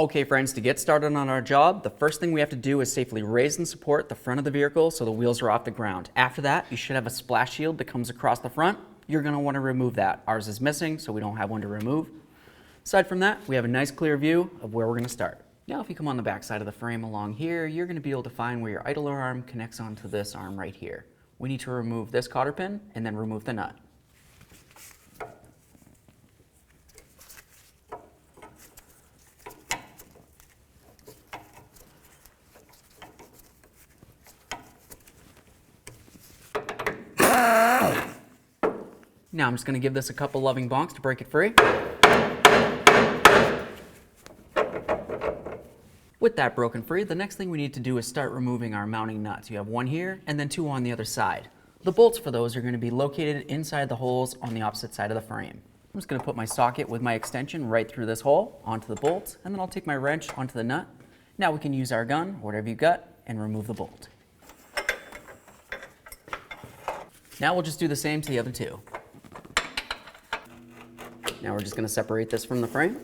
Okay friends, to get started on our job, the first thing we have to do is safely raise and support the front of the vehicle so the wheels are off the ground. After that, you should have a splash shield that comes across the front. You're going to want to remove that. Ours is missing, so we don't have one to remove. Aside from that, we have a nice clear view of where we're going to start. Now if you come on the back side of the frame along here, you're going to be able to find where your idler arm connects onto this arm right here. We need to remove this cotter pin and then remove the nut. Now I'm just going to give this a couple loving bonks to break it free. With that broken free, the next thing we need to do is start removing our mounting nuts. You have one here and then two on the other side. The bolts for those are going to be located inside the holes on the opposite side of the frame. I'm just going to put my socket with my extension right through this hole onto the bolt, and then I'll take my wrench onto the nut. Now we can use our gun, or whatever you got, and remove the bolt. Now we'll just do the same to the other two. Now we're just going to separate this from the frame.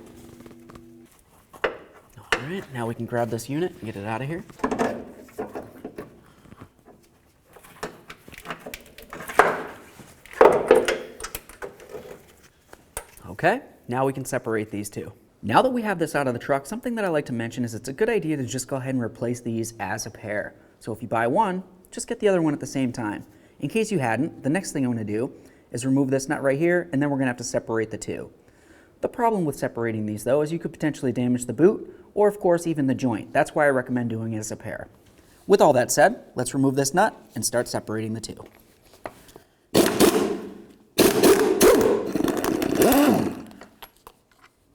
All right, now we can grab this unit and get it out of here. Okay, now we can separate these two. Now that we have this out of the truck, something that I like to mention is it's a good idea to just go ahead and replace these as a pair. So if you buy one, just get the other one at the same time. In case you hadn't, the next thing I'm going to do is remove this nut right here, and then we're going to have to separate the two. The problem with separating these though is you could potentially damage the boot, or of course even the joint. That's why I recommend doing it as a pair. With all that said, let's remove this nut and start separating the two.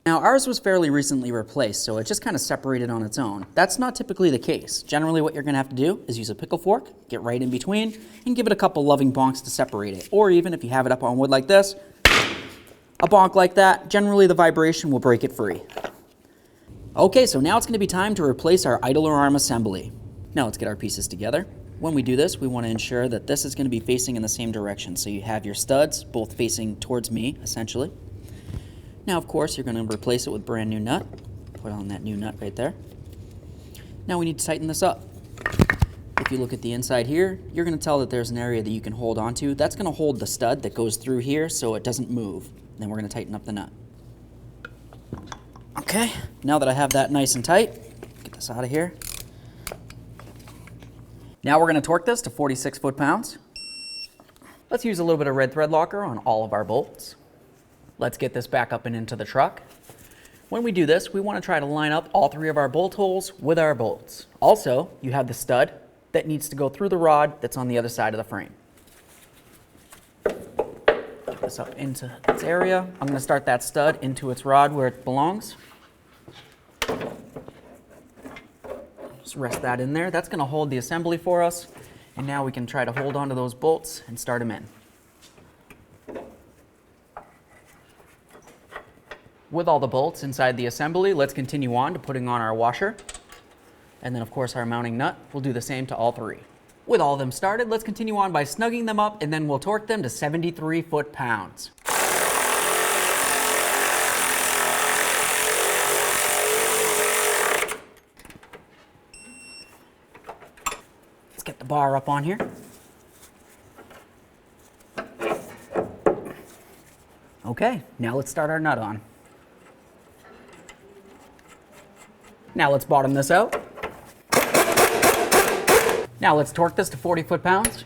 Now ours was fairly recently replaced, so it just kind of separated on its own. That's not typically the case. Generally what you're going to have to do is use a pickle fork, get right in between, and give it a couple loving bonks to separate it. Or even if you have it up on wood like this, a bonk like that, generally the vibration will break it free. Okay, so now it's going to be time to replace our idler arm assembly. Now let's get our pieces together. When we do this, we want to ensure that this is going to be facing in the same direction. So you have your studs both facing towards me, essentially. Now, of course, you're going to replace it with a brand new nut. Put on that new nut right there. Now we need to tighten this up. If you look at the inside here, you're going to tell that there's an area that you can hold onto. That's going to hold the stud that goes through here so it doesn't move. Then we're going to tighten up the nut. Okay, now that I have that nice and tight, get this out of here. Now we're going to torque this to 46 foot-pounds. Let's use a little bit of red thread locker on all of our bolts. Let's get this back up and into the truck. When we do this, we want to try to line up all three of our bolt holes with our bolts. Also, you have the stud that needs to go through the rod that's on the other side of the frame. Get this up into its area. I'm going to start that stud into its rod where it belongs. Just rest that in there. That's going to hold the assembly for us. And now we can try to hold onto those bolts and start them in. With all the bolts inside the assembly, let's continue on to putting on our washer. And then of course our mounting nut. We'll do the same to all three. With all of them started, let's continue on by snugging them up, and then we'll torque them to 73 foot-pounds. Let's get the bar up on here. Okay, now let's start our nut on. Now let's bottom this out. Now let's torque this to 40 foot-pounds.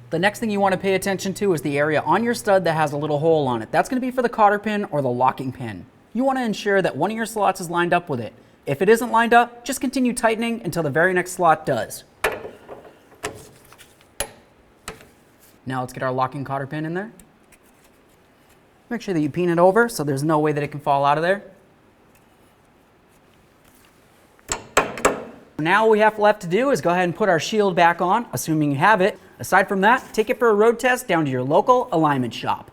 The next thing you want to pay attention to is the area on your stud that has a little hole on it. That's going to be for the cotter pin or the locking pin. You want to ensure that one of your slots is lined up with it. If it isn't lined up, just continue tightening until the very next slot does. Now let's get our locking cotter pin in there. Make sure that you pin it over so there's no way that it can fall out of there. Now all we have left to do is go ahead and put our shield back on, assuming you have it. Aside from that, take it for a road test down to your local alignment shop.